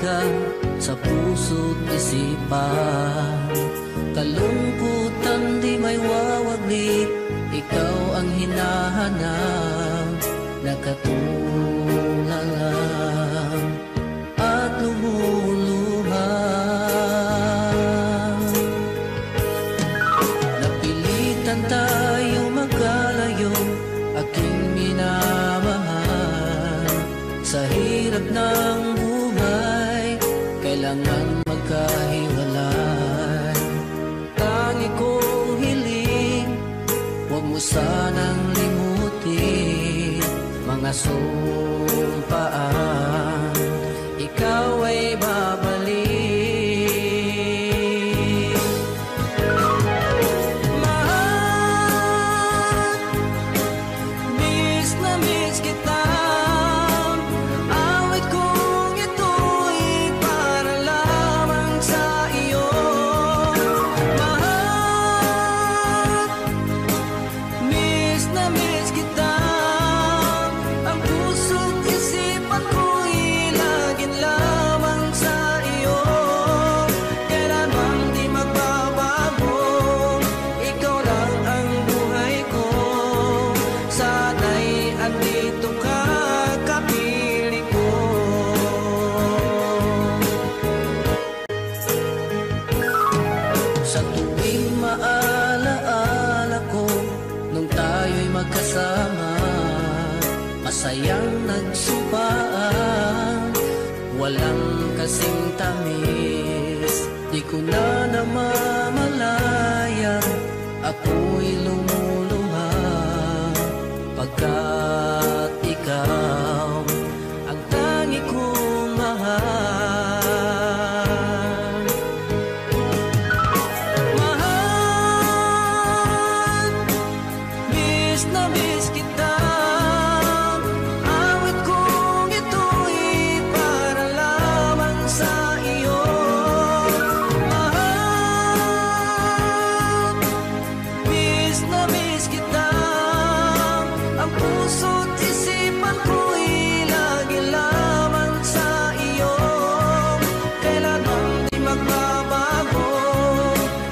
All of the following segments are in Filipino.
kaligayahan sa puso't isipan. Kalungkutan di may wawaglit, ikaw ang hinahanap, nakatulala at lumuluha. Napilitan tayo magkalayo, aking minamahal. Sa hirap ng buhay, kailangan magkahiwalay. Tangi kong hiling, huwag mo sanang limutin mga sumpaan, ikaw ay babalik. Mahal, miss na miss kita. Awit kong ito'y para lamang sa iyo. Mahal, miss na miss kita. Ang puso't isipan ko'y laging lamang sa iyo. Kailanman di magbabago, ikaw lang ang buhay ko. Sana'y andito ka, kapiling ko. Sa tuwing maalaala ko nung tayo'y magkasama, masayang nagsumpaan, walang kasing tamis. Di ko na namamalayan, ako'y lumuluha, pagkat ikaw ang tangi kong mahal. Mahal, miss na miss kita. Awit kong ito'y para lamang sa iyo. Mahal, miss na miss kita. Ang puso't isipan ko'y lagi lamang sa iyo. Kailanman di magbabago,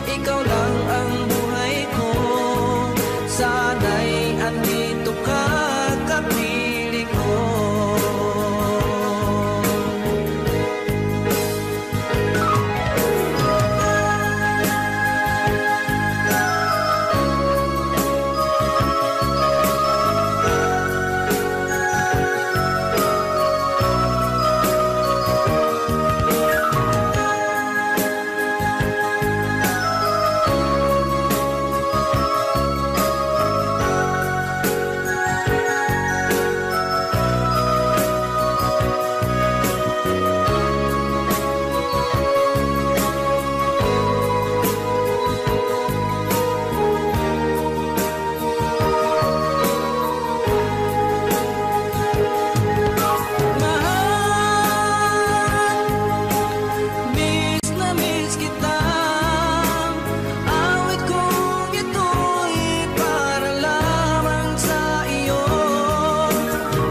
ikaw lang ang buhay ko. Sana'y andito ka, kapiling ko. Mahal, miss na miss kita. Awit kong ito'y para lamang sa iyo.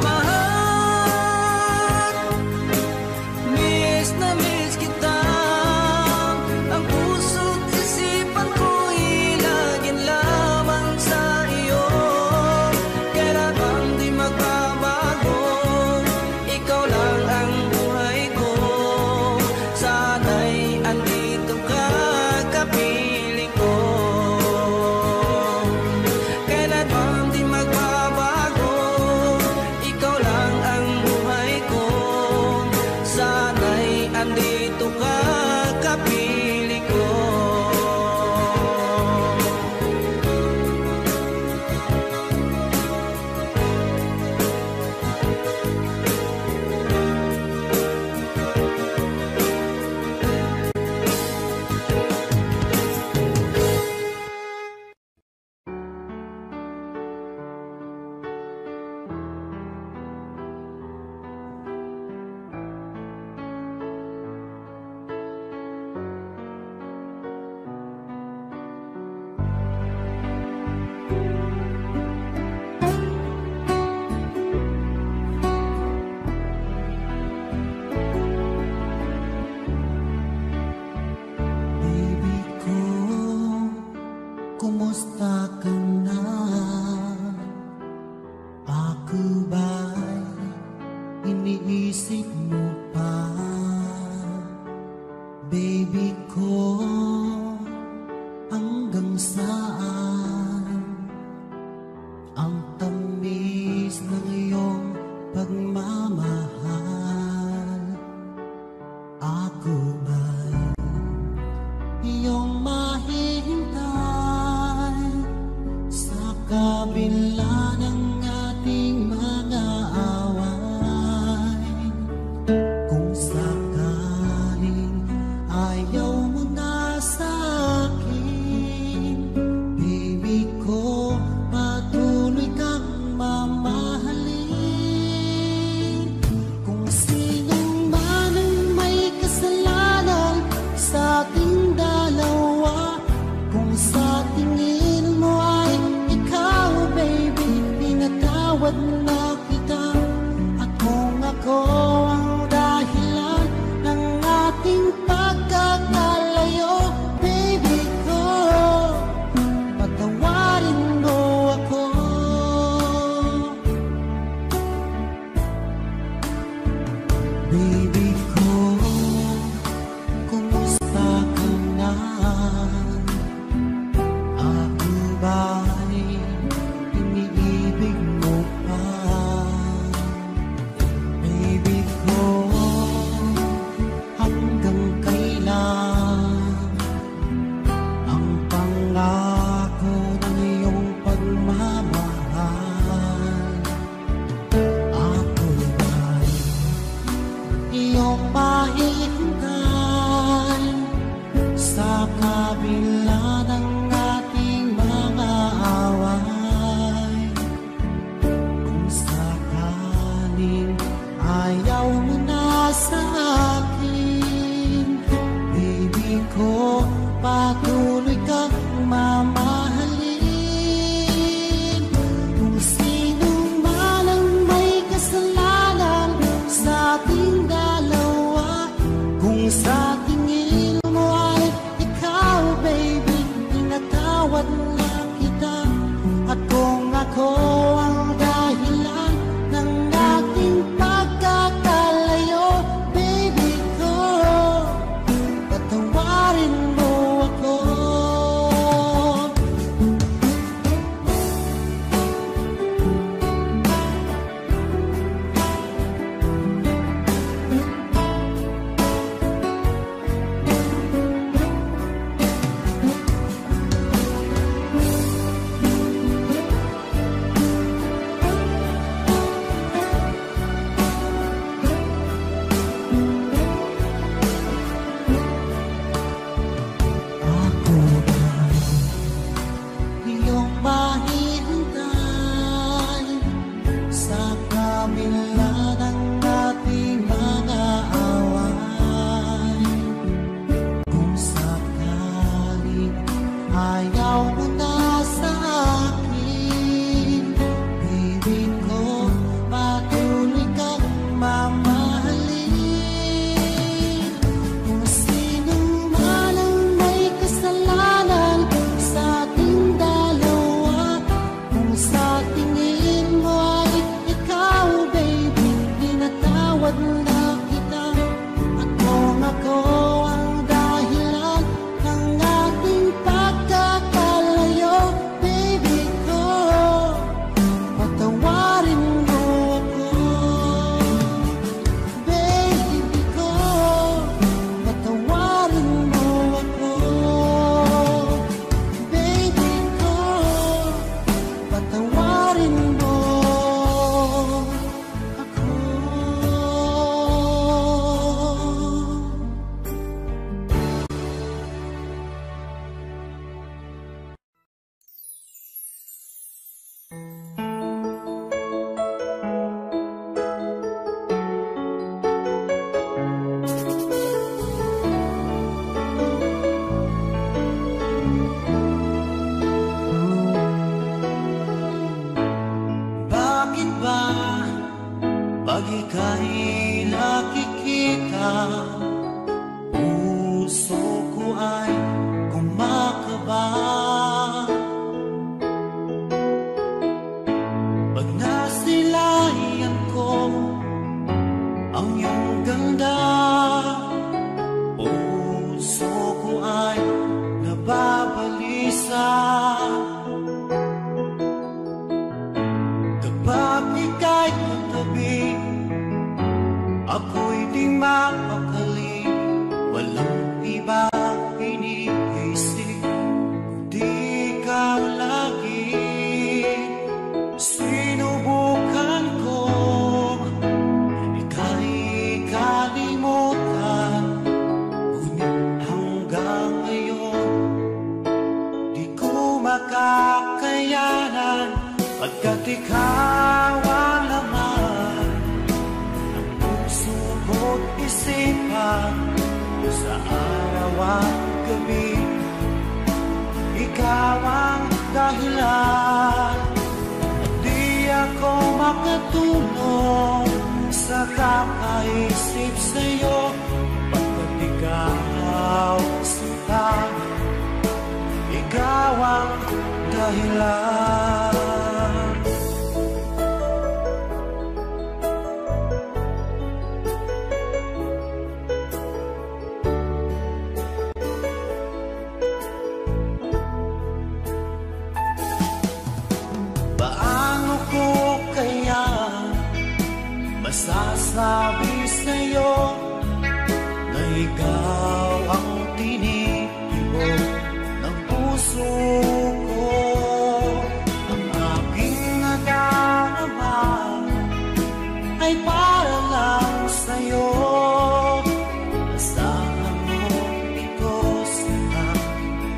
Mahal, miss na miss kita. Ang puso't isipan ko'y laging lamang sa iyo. Kailanman di magbabago, ikaw lang ang buhay ko. Sana'y andito ka, kapiling ko. Kailanman di magbabago, ikaw lang ang buhay ko. Sana'y andito ka, kapiling ko. Baby ko, hanggang saan ang tamis ng iyong pagmamahal? Ako ba'y iyong mahihintay sa kabila ng ating mga away? Kung sakaling ayaw mo na sa akin, baby ko, patuloy kang mamahalin. Kung sinong man ang may kasalanan sa ating dalawa, kung sa tingin mo ay ikaw, baby, pinatawad na kita. At kung ako ang dahilan ng ating pagkakalayo, baby ko, patawarin mo ako. Baby ko, kumusta ka na? Ako ba'y iniibig mo pa? Baby ko, hanggang kailan ang pangako ng iyong pagmamahal? Ako ba'y iyong mahihintay sa kabila ng ating mga away? Kung sakaling ayaw mo na sa akin, baby ko, patuloy kang mamahalin. Kung sino man ang may kasalanan sa ating dalawa, kung sa tingin mo ay ikaw, baby, pinatawad na kita. At kung ako ang dahilan ng ating pagkakalayo, baby ko, patawarin mo ako. Ako ba'y iyong mahihintay sa kabila ng ating mga away? Kung sakaling ayaw mo na sa akin, baby ko, patuloy kang mamahalin. Kung sino man ang may kasalanan sa ating dalawa, kung sa tingin mo ay ikaw, baby, pinatawad na kita. At kung ako ang dahilan ng ating pagkakalayo, baby ko, patawarin mo ako. Baby ko, patawarin mo ako. Baby ko, patawarin mo ako. Bakit ba pag ika'y nakikita, puso ko ay kumakaba? Pag nasilayan ko ang iyong ganda, araw at gabi. Ikaw ang dahilan, di ako makatulog sa kakaisip sa'yo, pagkat ikaw sinta, ikaw ang dahilan. Masasabi sa'yo na ikaw ang tinitibok ng puso ko. Ang aking nadarama ay para lang sa'yo. Asahan mo ito sana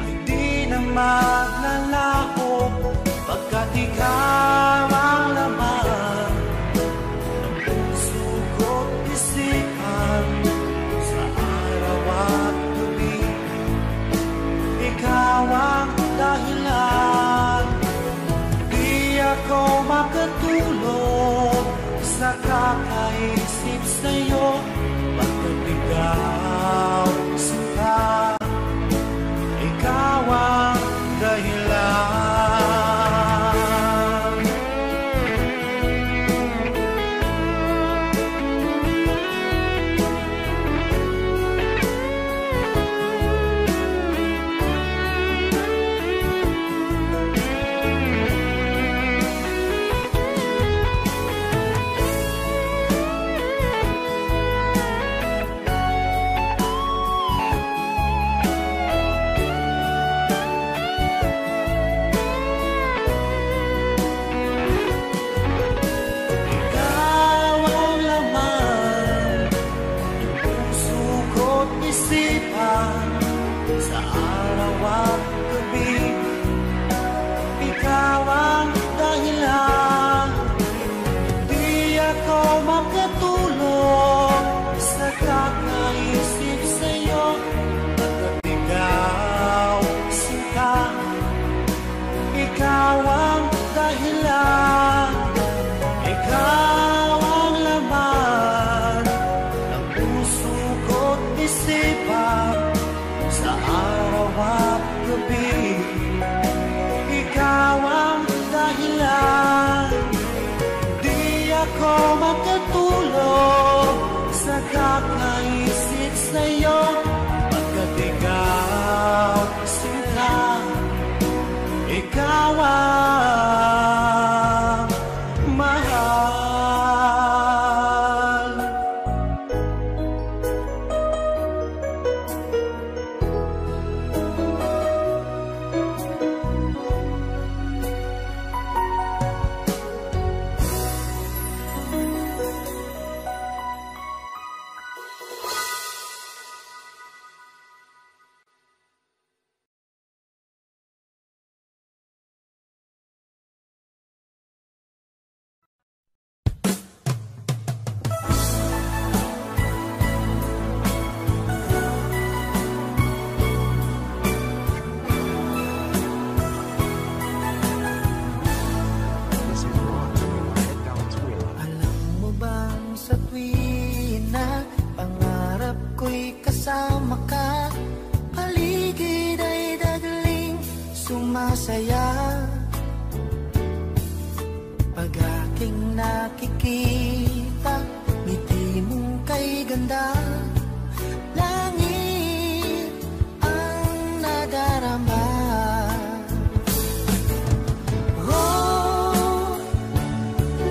ay di na maglalaho, pagkat ikaw ang laman sa araw at gabi. Ikaw ang dahilan, di ako makatulog sa kakaisip sa'yo, pagkat ikaw sinta, ikaw ang dahilan. Sa araw at gabi, ikaw ang dahilan, di ako makatulog sa kakaisip sa'yo, pagkat ikaw sinta, ikaw ang dahilan, ikaw ang laman ng puso ko't isipan. Sa araw at gabi, ikaw ang dahilan, di ako makatulog sa kakaisip sa'yo, pagkat ikaw sinta, ikaw ang mahal. Sumasaya pag aking nakikita, ngiti mong kay ganda, langit ang nadarama. Oh,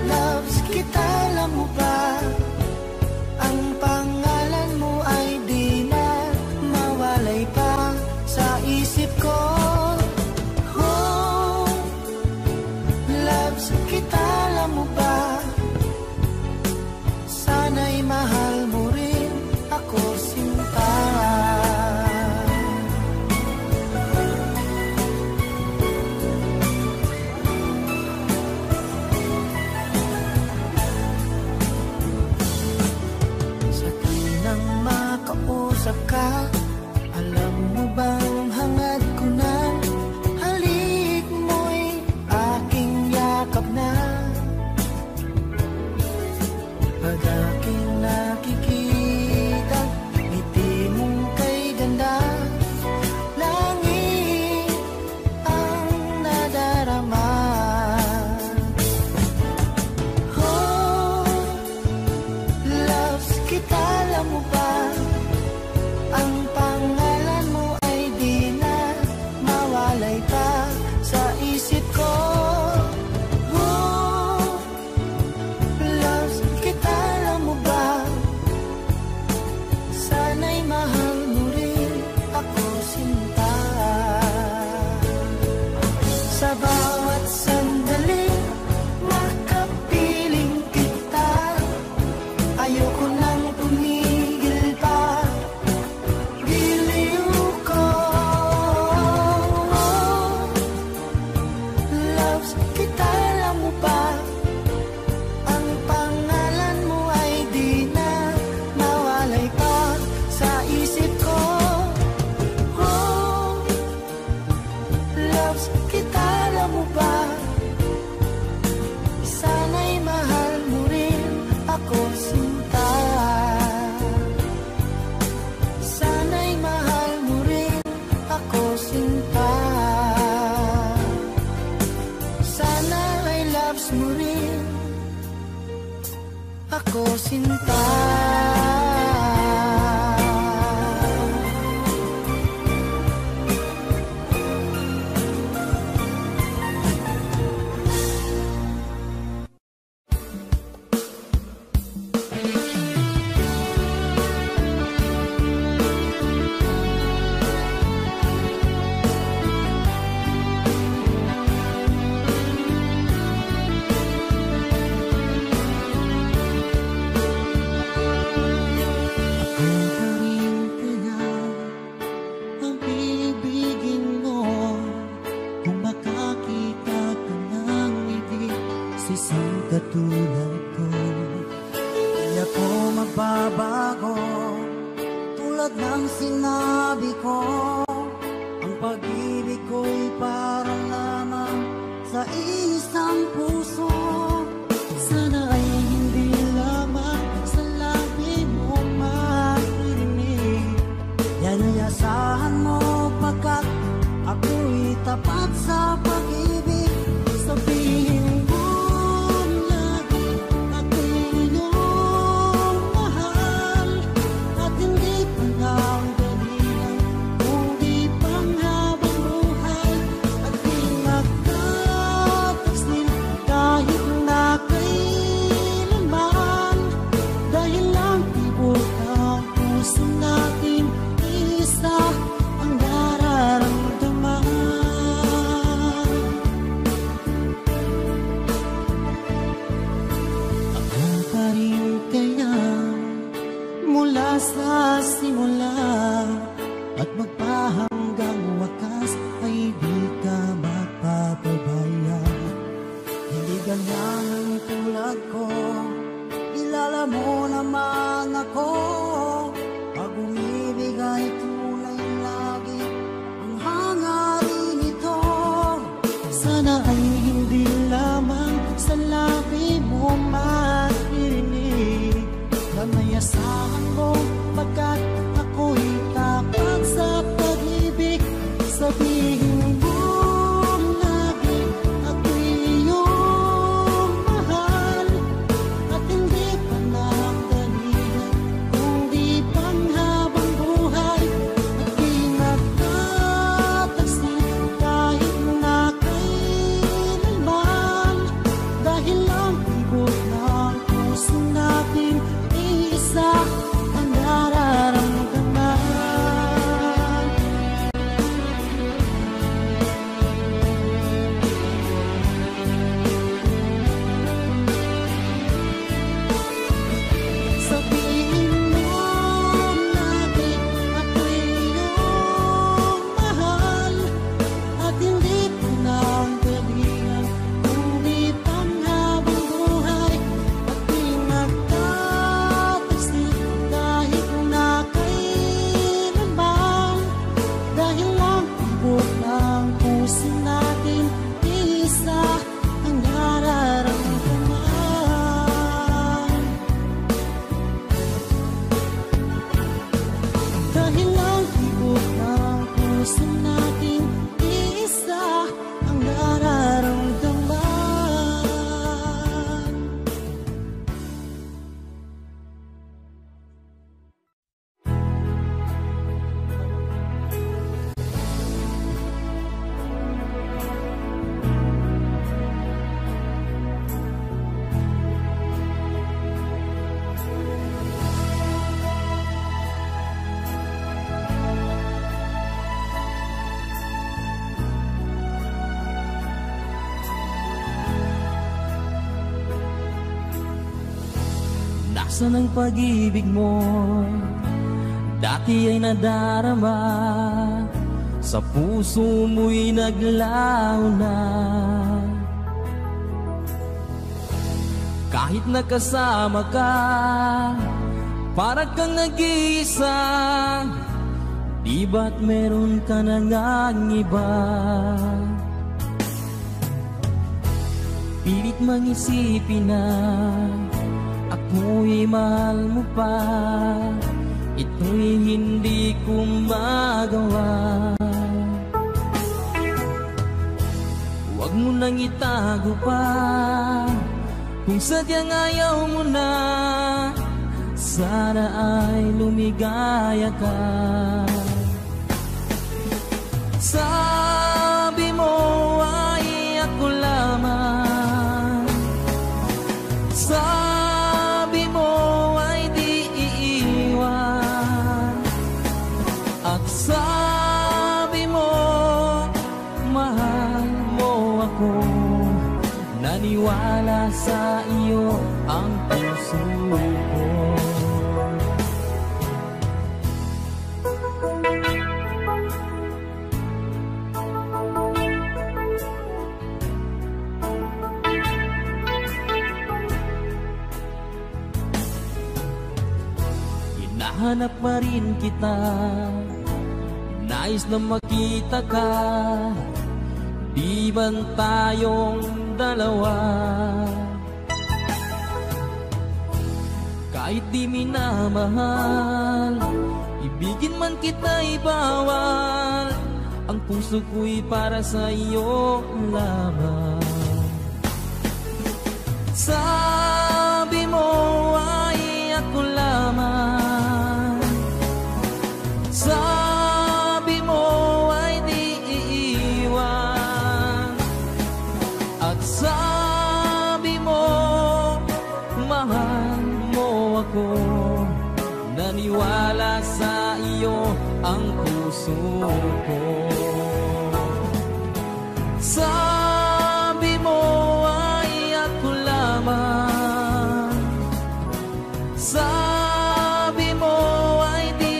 loves kita, alam mo ba? Ang pangalan mo ay di na mawalay pa sa isip ko. Kita, alam mo ba? Sana'y mahal mo rin ako. ko sinta. Nasaan ang pag-ibig mo? Dati ay nadarama, sa puso mo'y naglaho na. Kahit nakasama ka, para kang nag-iisa. Di ba't meron ka na ngang iba? Pilit mang isipin na ako'y mahal mo pa, ito'y hindi ko magawa. Huwag mo nang itago pa Kung sadyang ayaw mo na, sana ay lumigaya ka. Sabi mo ay ako lamang, sabi mo ay di iiwan, at sabi mo mahal mo ako. Naniwala sa iyo ang puso ko. Hinahanap pa rin kita, nais na makita ka. Di ba tayong dalawa? Kahit di minamahal, ibigin man kita'y bawal. Ang puso ko'y para sa iyo lamang. Sabi mo ay ako lamang, sabi mo ay di iiwan, at sabi mo mahal mo ako. Naniwala sa iyo ang puso ko. Sabi mo ay ako lamang, sabi mo ay di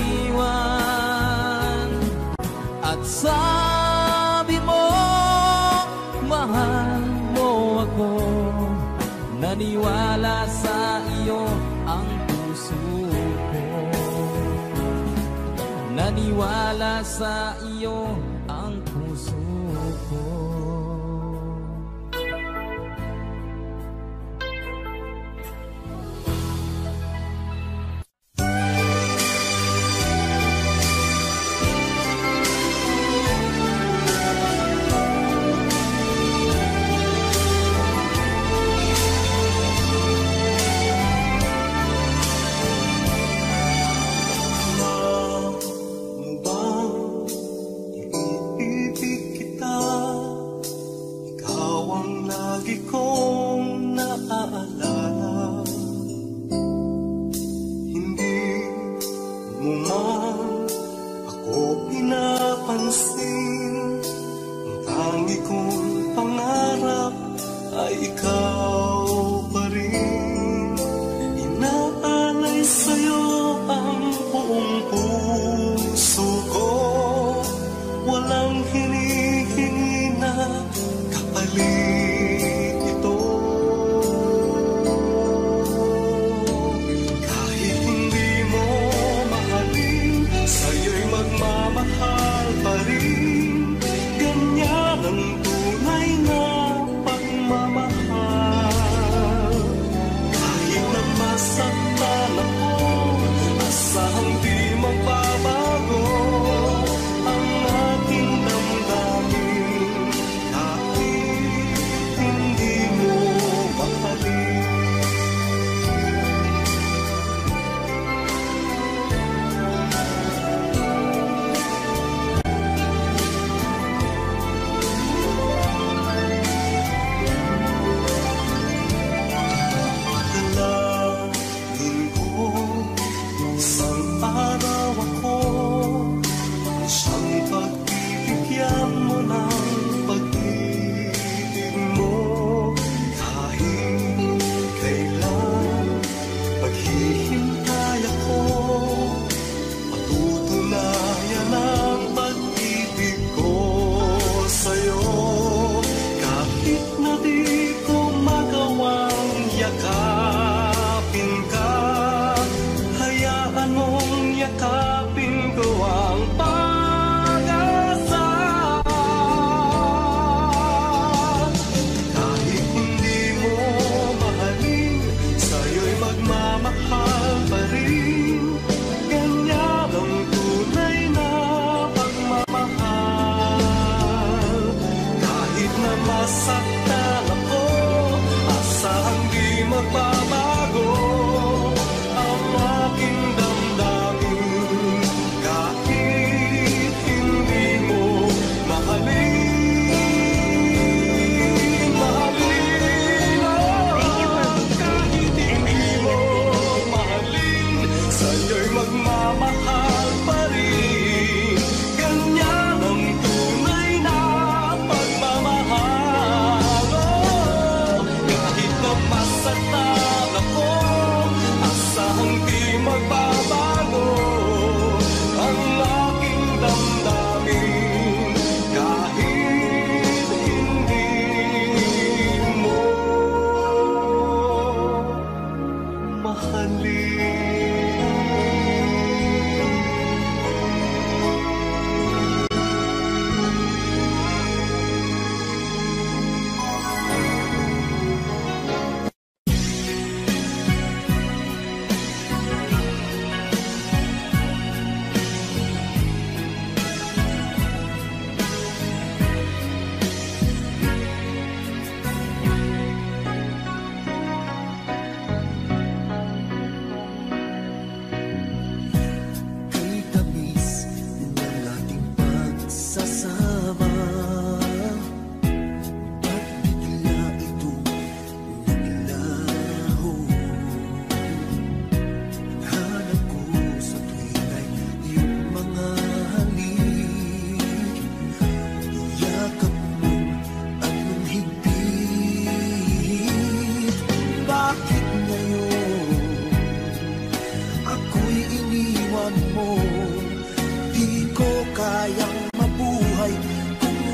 iiwan, at sabi mo mahal mo ako. Naniwala sa iyo ang puso ko. Naniwala sa iyo ang puso ko. Ganyan ang tunay na pagmamahal.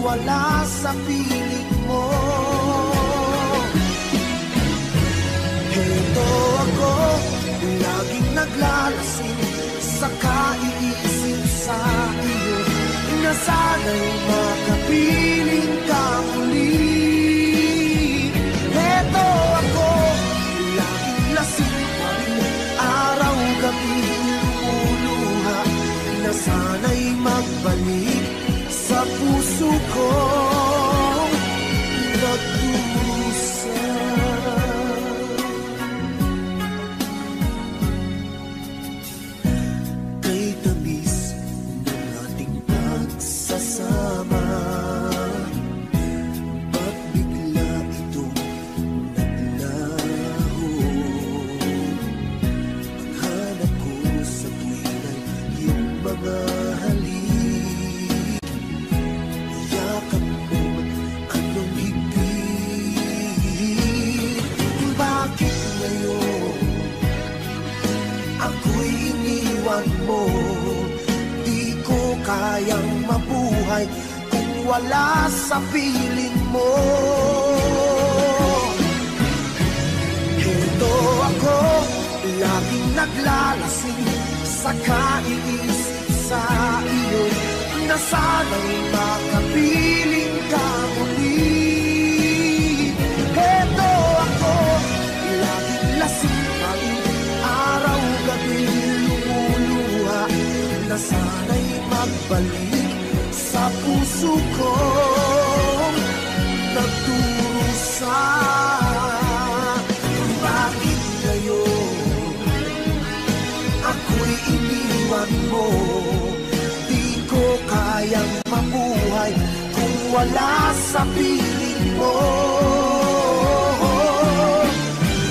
wala sa piling mo. Heto ako, laging naglalasing sa kaiisip sa iyo, na sana'y makapiling ka muli. Heto ako, laging lasing pa rin, araw-gabi lumuluha, na sana'y magbalik sa puso ko nagdurusa. Kay tamis ng ating pagsasama, ba't bigla itong naglaho? Ang hanap ko sa tuwin ay iyong mga halik, yakap mo anong higpit. Bakit ngayon ako'y iniwan mo? Di ko kayang mabuhay kung wala sa piling mo. Heto ako, laging naglalasing sa kaiisip sa iyo, na sana'y makapiling ka muli. Heto ako, laging lasing pa rin, araw-gabi lumuluha, na sana'y magbalik sa puso ko nagdurusa. Bakit ngayon ako'y iniwan mo? Di ko kayang mabuhay kung wala sa piling mo.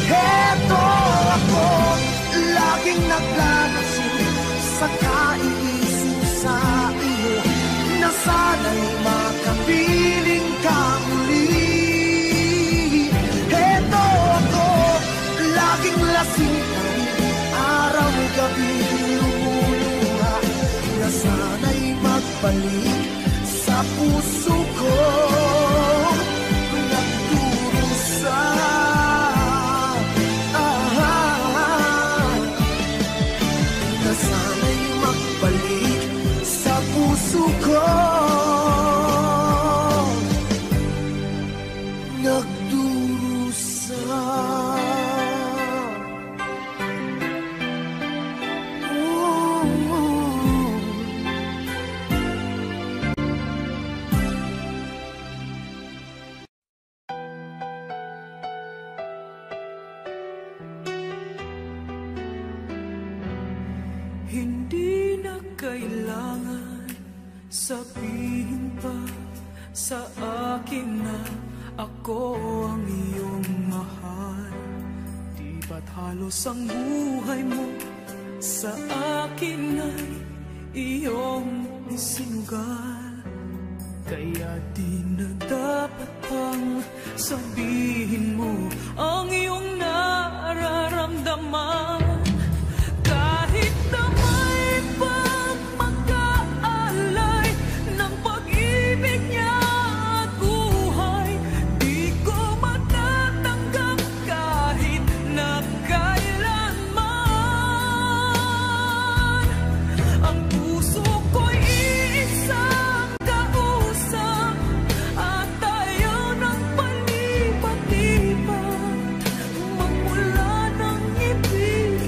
Heto ako, laging naglalasing sa kaiisip sa iyo, na sana'y makapiling ka muli. Heto ako, laging lasing pa rin, araw-gabi lumuluha, na sana'y magbalik sa puso ko nagdurusa. Na sana'y magbalik sa puso ko nagdurusa. Hindi na kailangan sabihin pa sa akin na ako ang iyong mahal. Di ba't halos ang buhay mo sa akin ay iyong isinugal? Kaya di na dapat pang sabihin mo ang iyong nararamdaman. Kahit na may pagmagkaalay ng pag-ibig niya at buhay, di ko matatanggap kahit na kailanman. Ang puso ko'y iisang kausap at ayaw ng palipat-lipat, magmula ng ibig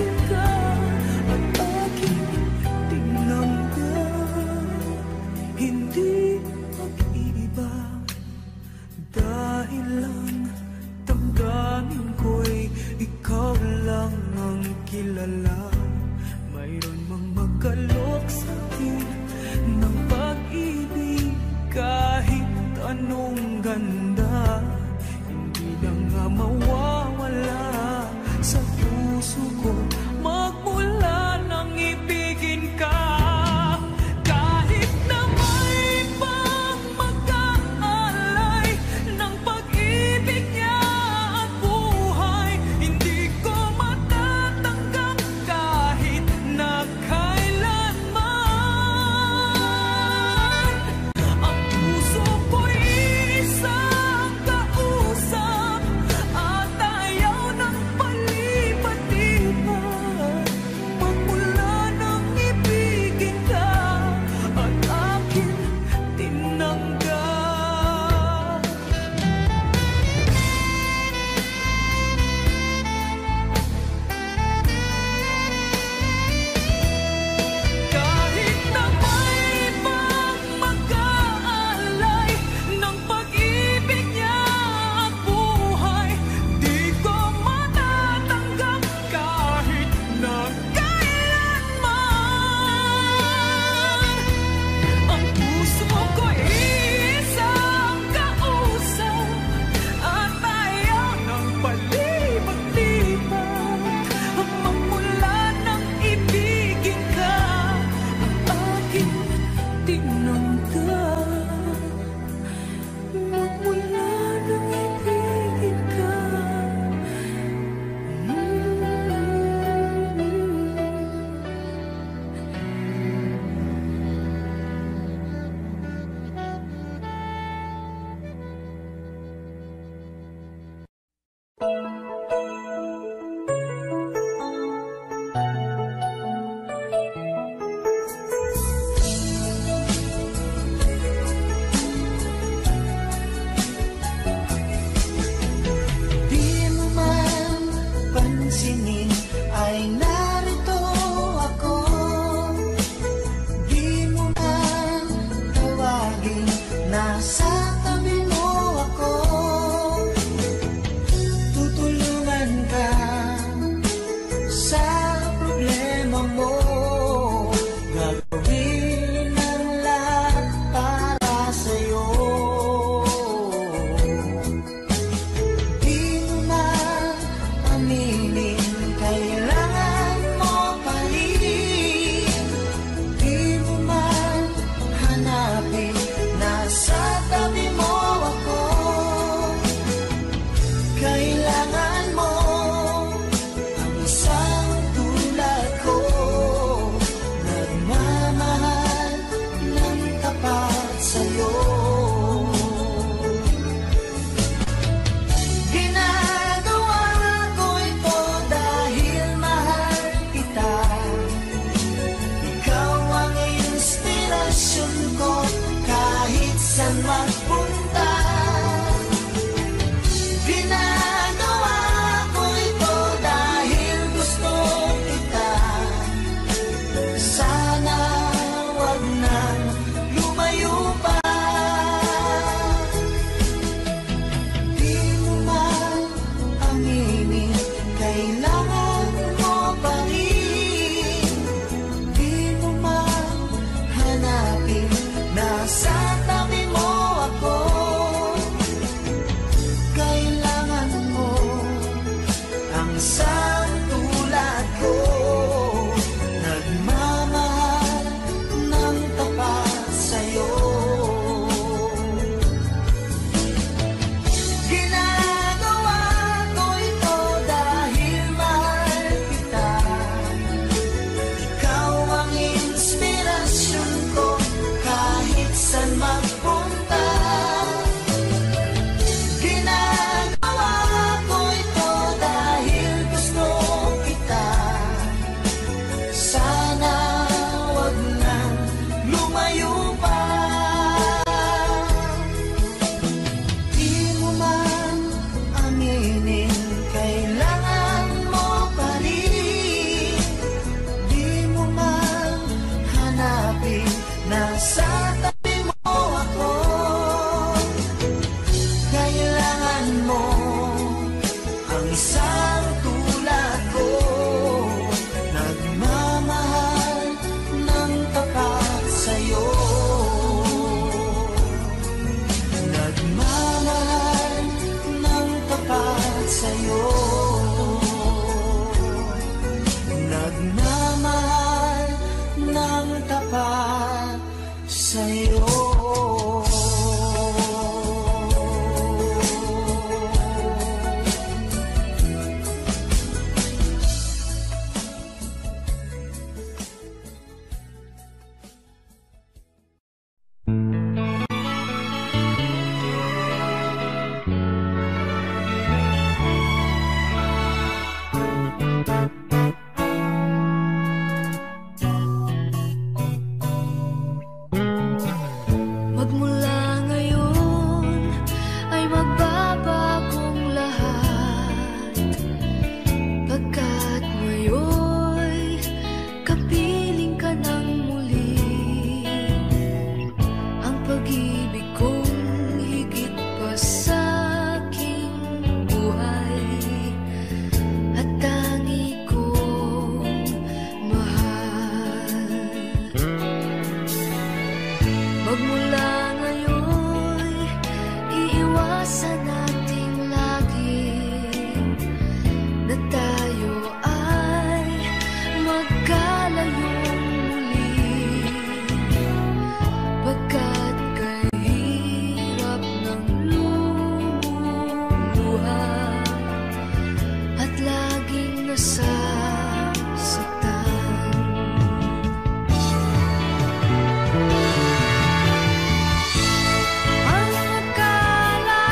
inspirasyon ko kahit saan magpunta. Ginagawa ko ito dahil gusto kita. Sana wag nang lumayo pa. Di mo man aminin, kailangan mo pa rin. Di mo man hanapin, nasa tabi mo ako. Kailangan mo ang isang tulad ko, nagmamahal ng tapat sa'yo. Ginagawa ko ito dahil mahal kita. Ikaw ang inspirasyon ko kahit saan magpunta. Ginagawa ko ito dahil gusto kita. Sana wag nang lumayo pa. Di mo man aminin, kailangan mo pa rin. Di mo man hanapin, nasa tabi mo ako. Kailangan mo ang isang tulad ko, nagmamahal ng tapat sa'yo. Nagmamahal ng tapat sa'yo. Nagmamahal ng tapat sa'yo. Magmula ngayon ay magbabagong lahat, pagkat ngayon'y kapiling ka ng muli. Ang pag-ibig kong higit pa sa aking buhay at tangi kong mahal. Magmula ngayon, iiwasan natin lagi na tayo ay magkalayong muli, pagkat kahirap ng lumuha at laging nasasaktan. Ang akala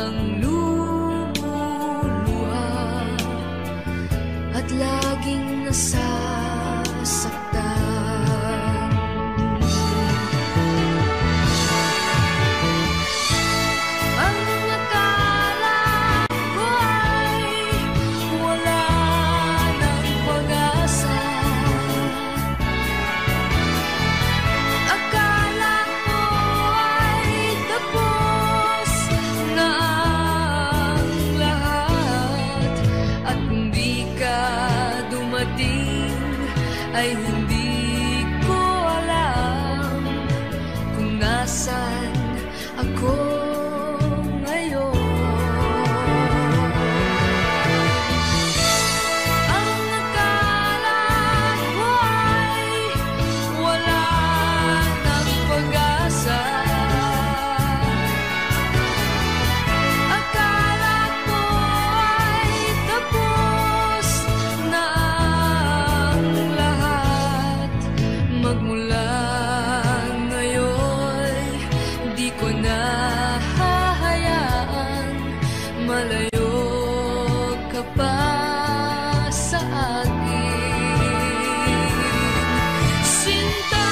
ng lumuluha at laging nasasaktan. Ang akala ko ay wala ng pag-asa. Akala ko ay tapos na ang lahat, at kung di ka dumating ay hindi ko alam kung nasan ako ngayon. Ang akala ko ay wala ng pag-asa. Akala ko ay tapos na ang lahat. Magmula ngayon, di ko na hahayaan malayo ka pa sa akin, sinta.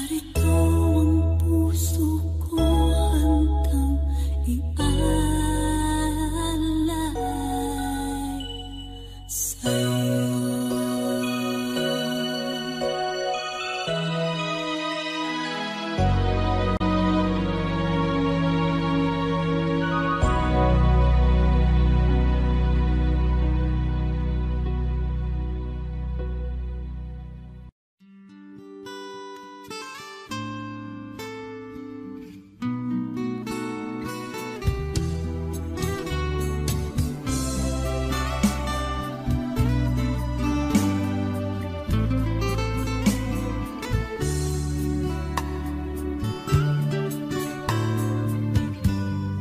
Narito ang puso ko handang ialay sa'yo.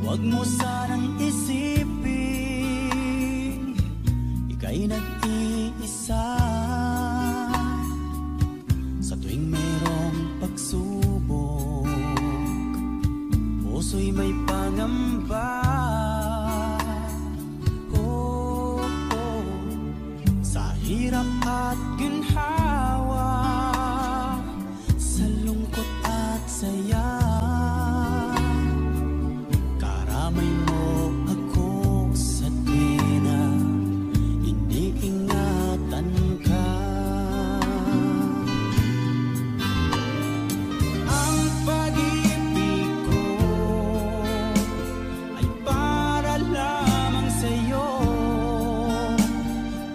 Huwag mo sanang isipin ika'y nag-iisa sa tuwing mayroong pagsubok. Puso'y may pangamba. Oh, oh. Sa hirap at ginhawa, sa lungkot at saya, karamay mo ako sa tuwina iniingatan ka. Ang pag-ibig ko ay para lamang sa'yo,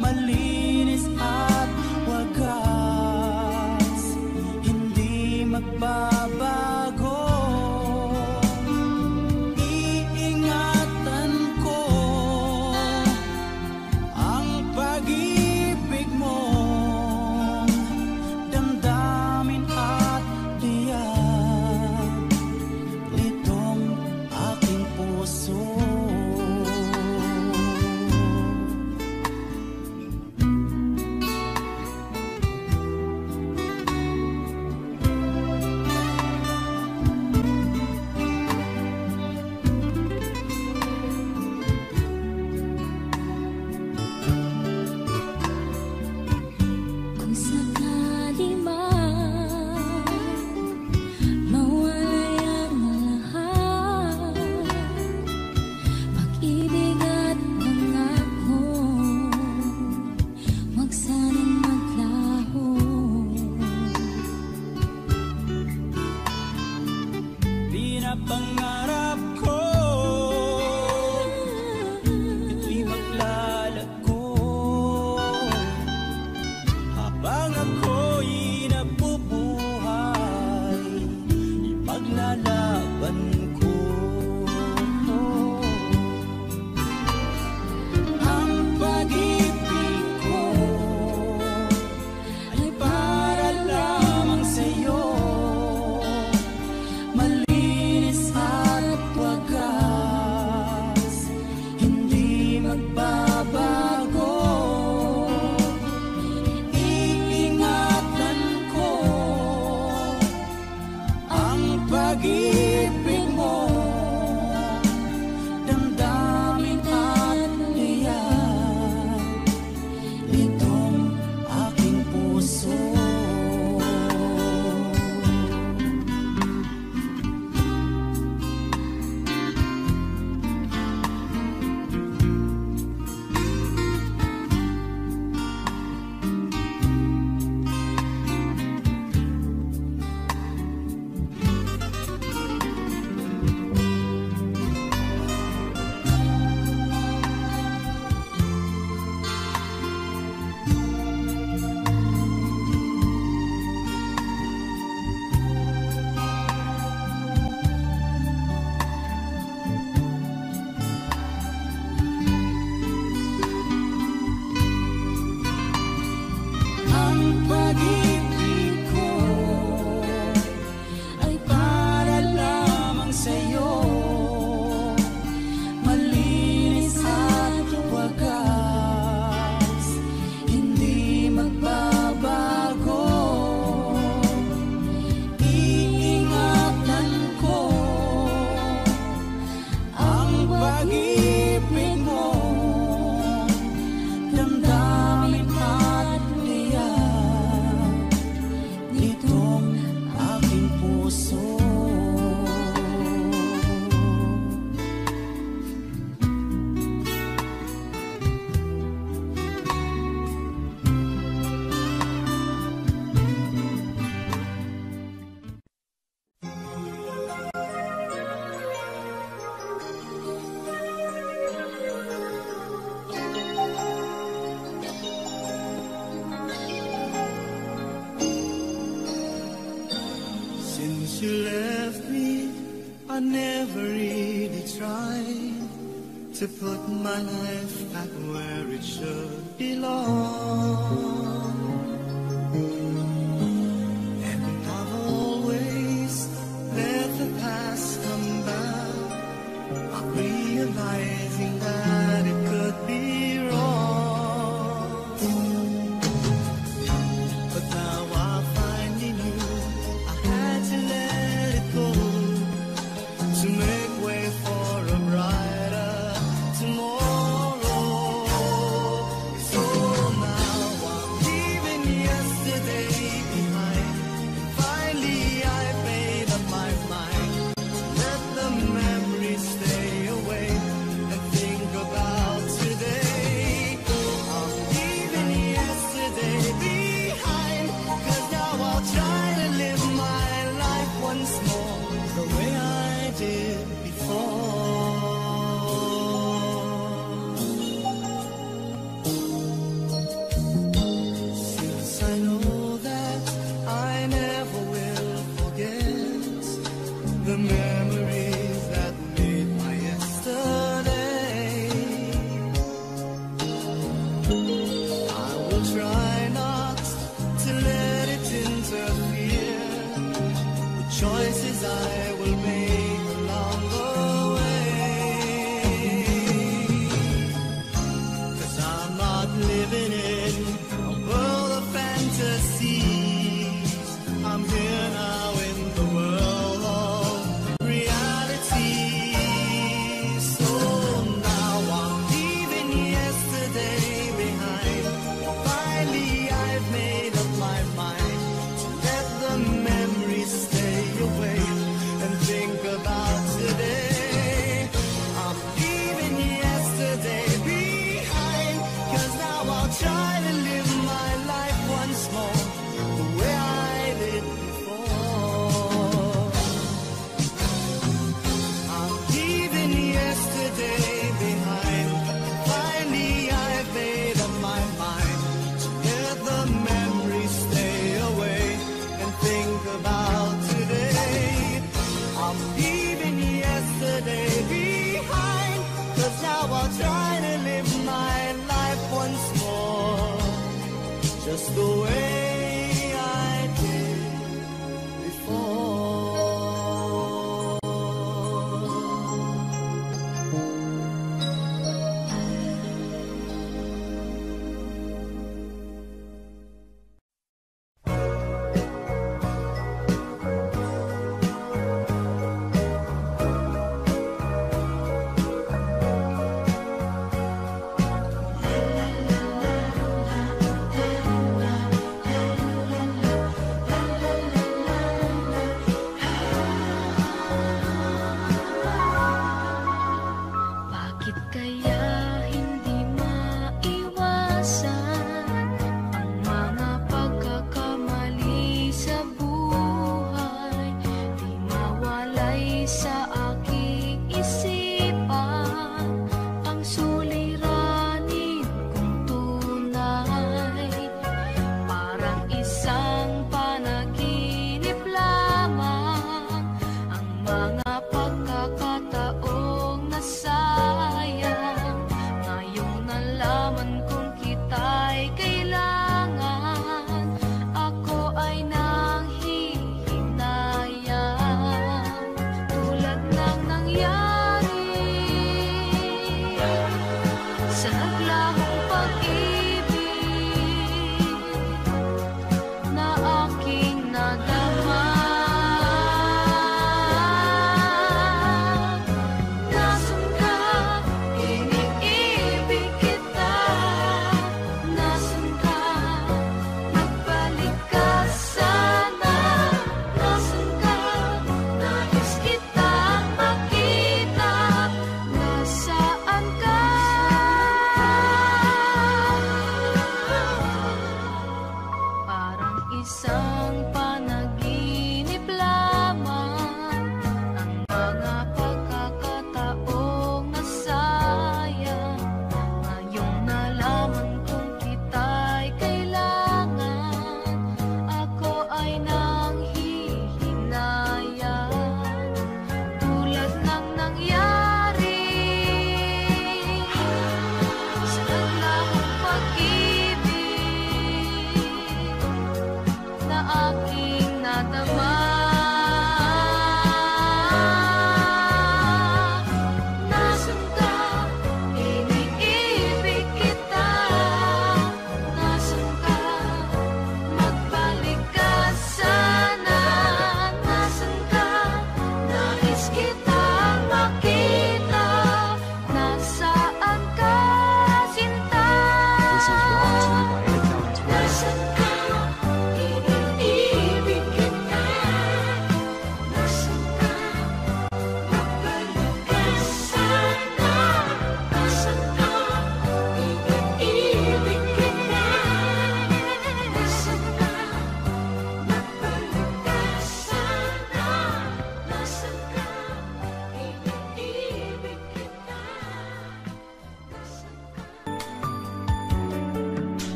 malinis at wagas, hindi magbabago. Iingatan ko ang pag-ibig mo, damdamin at diyan nitong aking puso. Kung sakali man mawalay ang lahat, pag-ibig at pangako, wag sanang maglaho. Pinapangarap ko ito'y maglalago habang ako'y nabubuhay, ipaglalaban ko ang pag-ibig ko ay para lamang sa'yo, malinis at wagas, hindi magbabago. Iingatan ko ang pag-ibig mo, damdamin at diyan nitong aking puso. Since you left me, I never really tried to put my life back where it should belong. And I've always let the past come back, not realizing that it could be wrong. But now I finally knew I had to let it go to make way for a brighter tomorrow. So now I'm leaving yesterday behind. Finally I made up my mind to let the memories stay away and think about today. I'm leaving yesterday behind, 'cause now I'll try to live my life once more the way I did before. Since I know that I never will forget the memories that made my yesterday, I will try not to let it interfere with choices I will make along the way. 'Cause I'm not living in a world of fantasies. I'm here now in the world of reality. So now I'm leaving yesterday behind. Finally I've made up my mind to let the memories stay away and think about today. I'm leaving yesterday behind, 'cause now I'll try to live my life once more the way I did before. I'm leaving yesterday behind. Finally I've made up my mind to let the memories stay away and think about today. I'm leaving yesterday behind, 'cause now I'll try to live my life once more just the way I did before.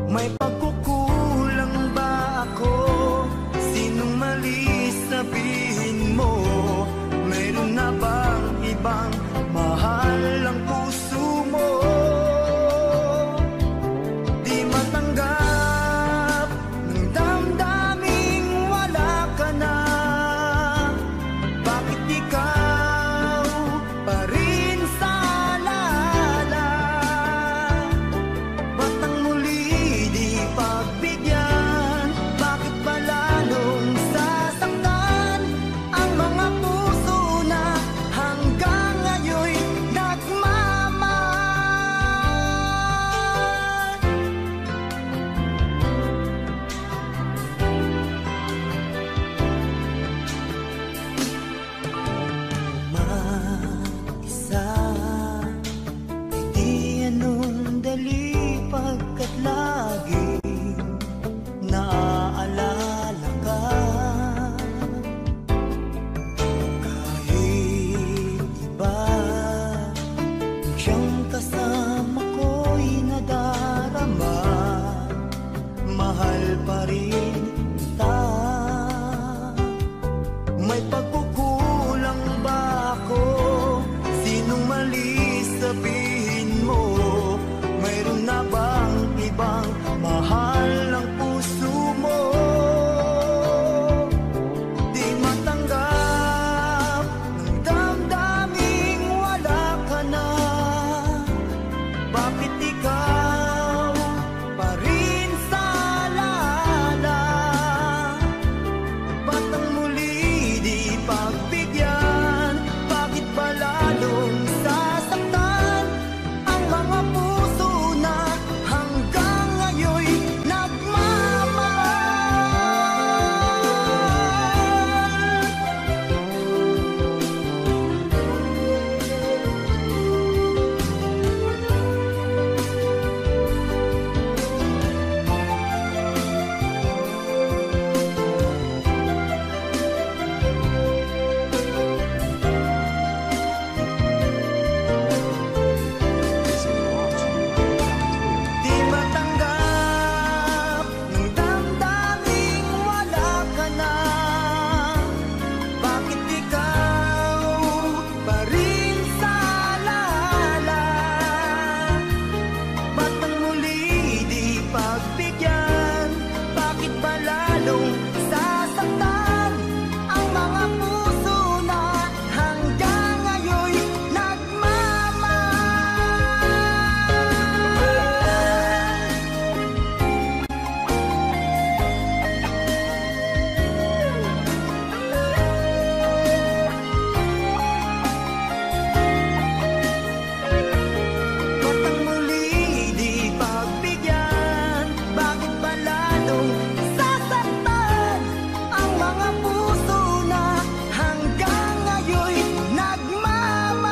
May pagkukulang ba ako? Sinong mali sabihin mo? Mayroon na bang ibang mahal ang puso mo? Di matanggap ng damdaming wala ka na. Bakit ikaw pa rin sa alala? Ba't ang muli di pagbigyan? Bakit ba lalong sasaktan ang mga puso na hanggang ngayon'y nagmamahal? Mag-isa ay di anong dali pagkat laging naaalala ka. Kahit iba siyang kasama ko'y nadarama, mahal pa rin kita. May pagkukulang ba ako? Sinong mali sabihin mo? Mayroon na bang ibang mahal ang puso mo? Di matanggap ng damdaming wala ka na. Bakit ikaw pa rin sa alala? Ba't ang muli di pagbigyan? Bakit ba lalong sasaktan ang mga puso na hanggang ngayon'y di matanggap ng damdaming wala ka na. Bakit ikaw pa rin sa alala? Ba't ang muli di pagbigyan? Bakit ba lalong sasaktan ang mga puso na hanggang ngayon'y Ba't ang muli di pagbigyan? Bakit ba lalong sasaktan ang mga puso na hanggang ngayon'y nagmamahal?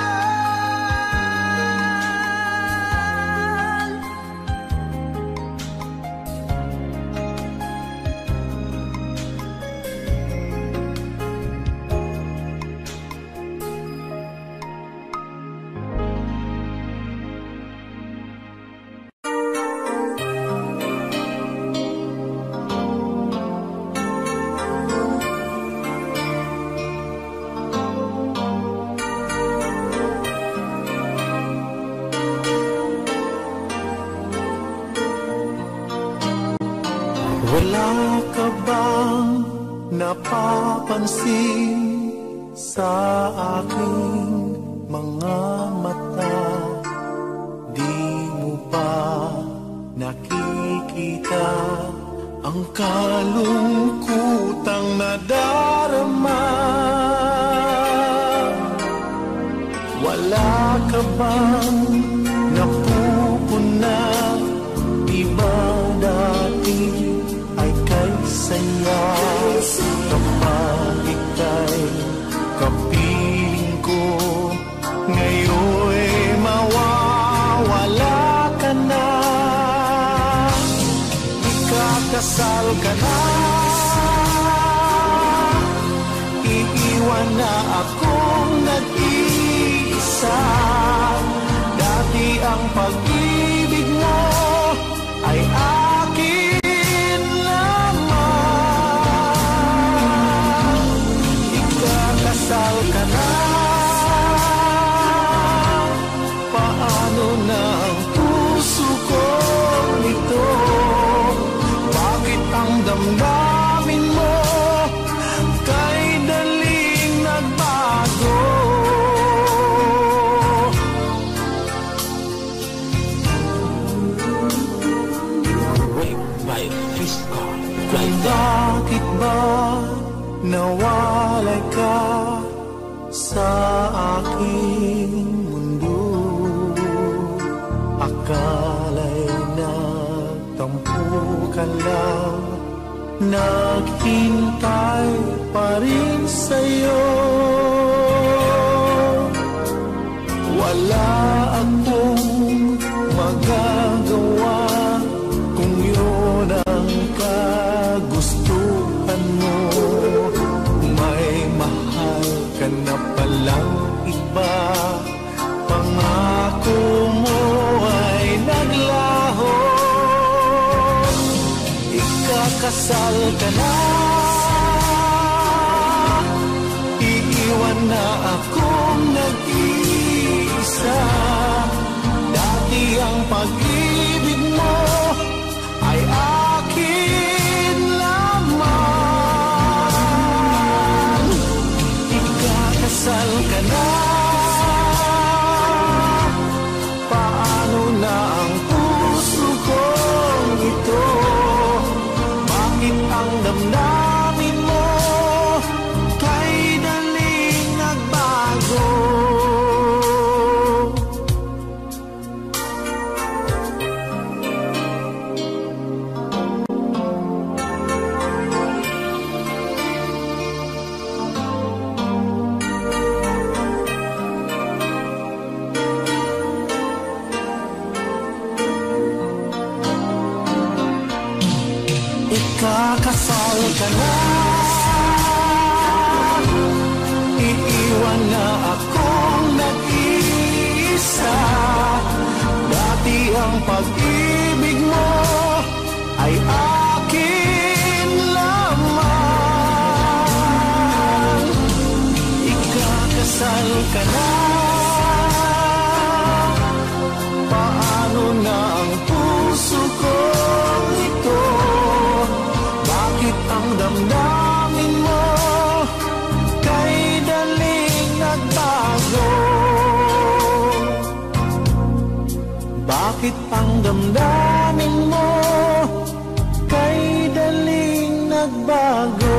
Wala ka bang napapansin sa aking mga mata? Di mo ba nakikita ang kalungkutang nadarama? Wala ka bang napupuna? Di ba dati ay kay saya kapag ika'y kapiling ko? Ngayon'y mawawala ka na. Ikakasal ka na, iiwan na akong nag-iisa. Dati ang pag-ibig mo ay aking nawalay ka sa aking mundo. Akala'y nagtampo ka lang, naghintay pa rin sa'yo. Wala akong magagawa kung yun ang kagustuhan mo. May mahal ka na palang iba, pangako mo ay naglaho. Ikakasal ka na, iiwan na akong nag-iisa. Dati ang pag-ibig mo ay akin lamang. Ikakasal ka na, paano na ang puso kong ito? Bakit ang damdamin mo kay daling nagbago? Ikakasal ka na, iiwan na akong nag-iisa. Dati ang pag-ibig mo ay akin lamang. Ikakasal ka na, paano na ang puso kong ito? Bakit ang damdamin mo kay daling nagbago? Bakit ang damdamin mo kay daling nagbago?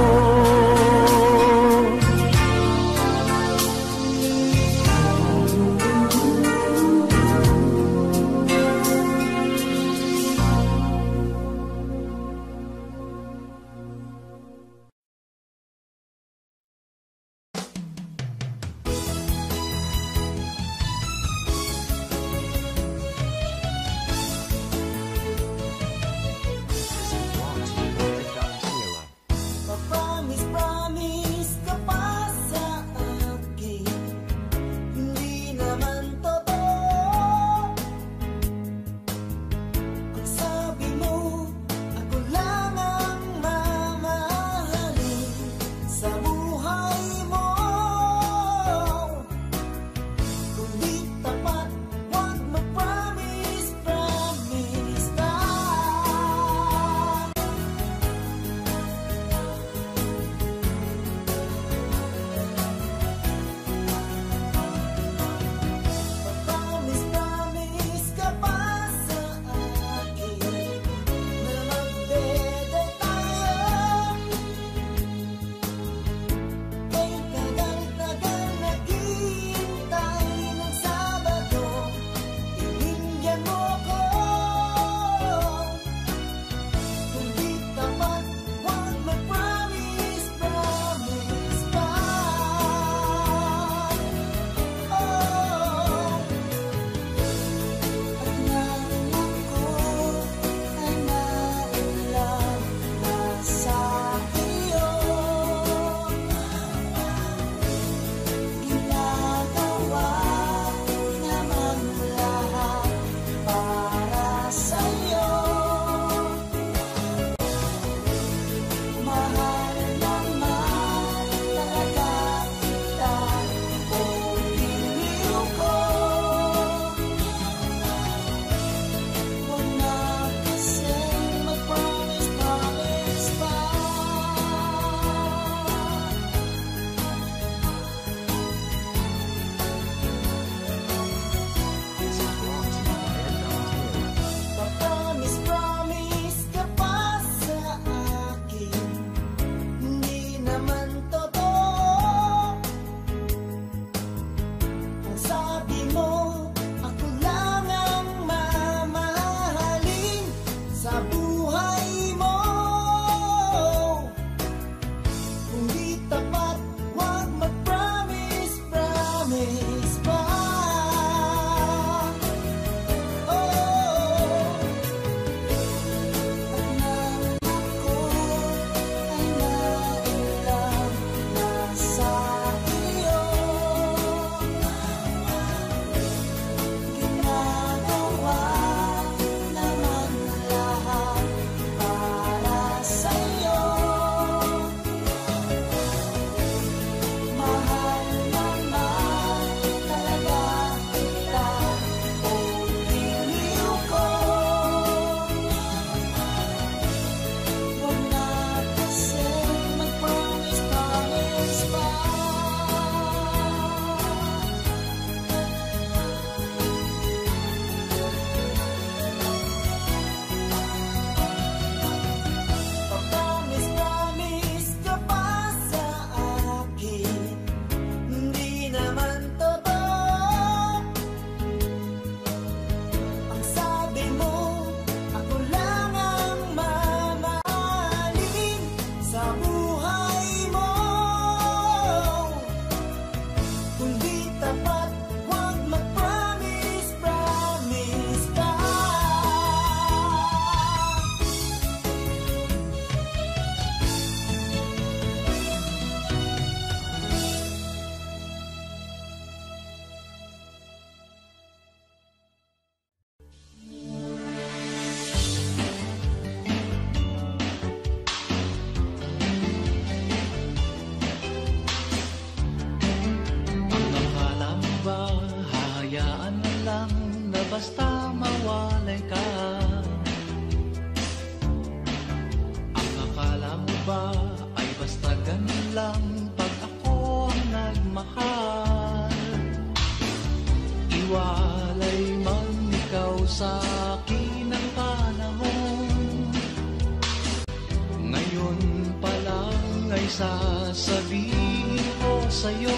sasabihin ko sa'yo.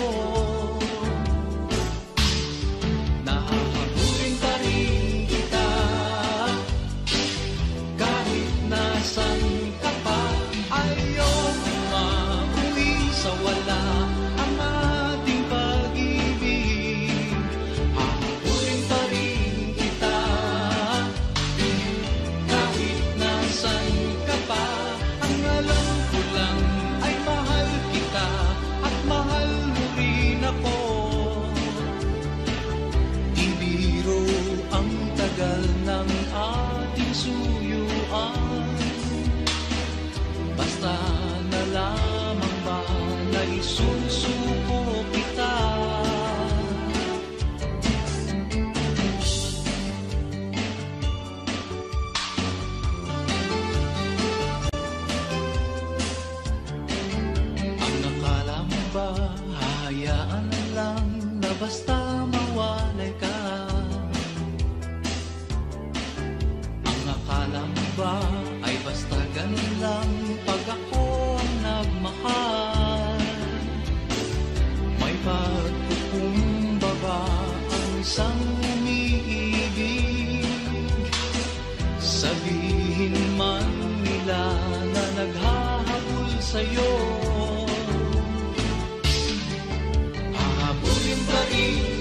Nahahabulin pa rin kita kahit nasan ka pa. Ayoko mauwi sa wala ang ating pag-ibig. Hahabulin pa rin kita kahit nasan ka pa. Ang alam ko lang ay mahal kita at mahal mo rin ako. Di biro ang tagal ng ating suyuan. Basta na lamang ba na isusuko kita. Ang akala mo ba hahayaan na lang na basta mawalay ka? Ang akala mo ba ay basta ganun lang pag ako ang nagmahal? May pagkukumbaba ang isang umiibig. Sabihin man nila na naghahabol sa'yo, hahabulin pa rin